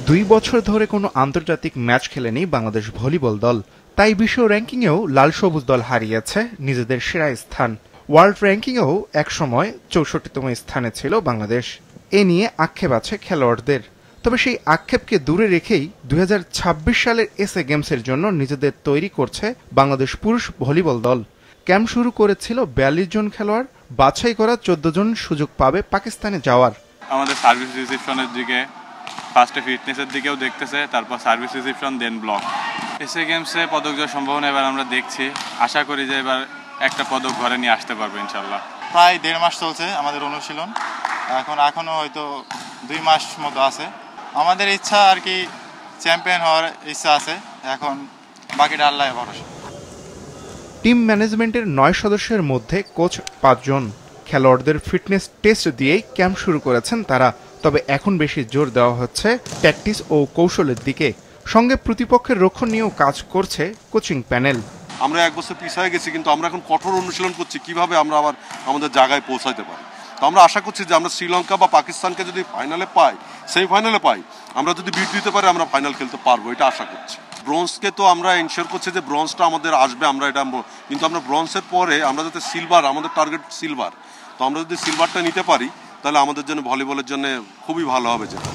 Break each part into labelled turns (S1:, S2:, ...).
S1: 2 বছর ধরে কোনো আন্তর্জাতিক ম্যাচ খেলেনি বাংলাদেশ ভলিবল দল। তাই বিশ্ব র্যাঙ্কিংয়েও লাল সবুজ দল হারিয়েছে নিজেদের সেরা স্থান। ওয়ার্ল্ড র্যাঙ্কিংয়েও একসময় 64তম স্থানে ছিল বাংলাদেশ। এ নিয়ে আক্ষেপ আছে খেলোয়াড়দের। তবে সেই আক্ষেপকে দূরে রেখেই 2026 সালের এসএ গেমসের জন্য নিজেদের তৈরি করছে বাংলাদেশ পুরুষ ভলিবল দল। ক্যাম্প শুরু করেছিল 42 জন খেলোয়াড়, বাছাই করা 14 জন সুযোগ পাবে পাকিস্তানে যাওয়ার।
S2: আমাদের সার্ভিস রিসেপশনের দিকে ফার্স্টে ফিটনেসের দিকেও দেখতেছে, তারপর সার্ভিস রিসেপশন দেন ব্লক। এসএ গেমসে পদক জয়ের সম্ভাবনা এবার আমরা দেখছি। আশা করি যে এবার একটা পদক ঘরে নিয়ে আসতে পারবো ইনশাল্লাহ।
S3: প্রায় 1.5 মাস চলছে আমাদের অনুশীলন, এখনো হয়তো 2 মাস মতো আছে। আমাদের ইচ্ছা আর কি চ্যাম্পিয়ন হওয়ার ইচ্ছা আছে, এখন বাকিটা আল্লাহর ভরসা।
S1: টিম ম্যানেজমেন্টের 9 সদস্যের মধ্যে কোচ 5 জন। খেলোয়াড়দের ফিটনেস টেস্ট দিয়েই ক্যাম্প শুরু করেছেন তারা। তবে এখন বেশি জোর দেওয়া হচ্ছে প্র্যাকটিস ও কৌশলের দিকে। সঙ্গে প্রতিপক্ষের রক্ষণ নিয়েও কাজ করছে কোচিং প্যানেল।
S4: আমরা 1 বছর পিছিয়ে গেছি, কিন্তু আমরা এখন কঠোর অনুশীলন করছি কিভাবে আমরা আবার আমাদের জায়গায় পৌঁছাইতে পারি। তো আমরা আশা করছি যে আমরা শ্রীলঙ্কা বা পাকিস্তানকে যদি ফাইনালে পাই, সেমিফাইনালে পাই, আমরা যদি বিট দিতে পারি আমরা ফাইনাল খেলতে পারবো, এটা আশা করছি। ব্রোঞ্জকে তো আমরা এনশিওর করছি যে ব্রোঞ্জটা আমাদের আসবে, আমরা এটা, কিন্তু আমরা ব্রোঞ্জের পরে আমরা যাতে সিলভার, আমাদের টার্গেট সিলভার, তো আমরা যদি সিলভারটা নিতে পারি তাহলে আমাদের জন্য ভলিবলের জন্য খুবই ভালো হবে। যেটা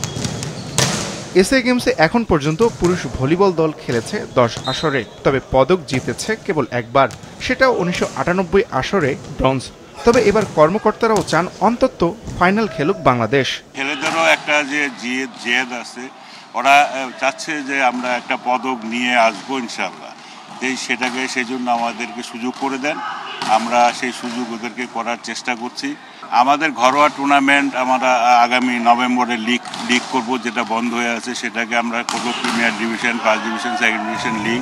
S1: এসএ গেমসে এখন পর্যন্ত পুরুষ ভলিবল দল খেলেছে 10 আসরে, তবে পদক জিতেছে কেবল একবার, সেটাও 1998 আসরে ব্রোঞ্জ। তবে এবার কর্মকর্তারাও চান অন্তত ফাইনাল খেলুক বাংলাদেশ।
S5: ছেলেদেরও একটা যে জেদ আছে, ওরা চাচ্ছে যে আমরা একটা পদক নিয়ে আসবো ইনশাল্লাহ। সেটাকে সেই জন্য আমাদেরকে সুযোগ করে দেন, আমরা সেই সুযোগ ওদেরকে করার চেষ্টা করছি। আমাদের ঘরোয়া টুর্নামেন্ট আমরা আগামী নভেম্বরে লিগ করব, যেটা বন্ধ হয়ে আছে সেটাকে আমরা করব premier division, first division, second division league.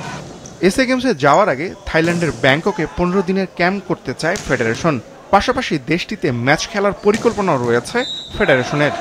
S1: SA গেমসে যাওয়ার আগে থাইল্যান্ডের ব্যাংককে 15 দিনের ক্যাম্প করতে চায় ফেডারেশন। পাশাপাশি দেশটিতে ম্যাচ খেলার পরিকল্পনাও রয়েছে ফেডারেশনের।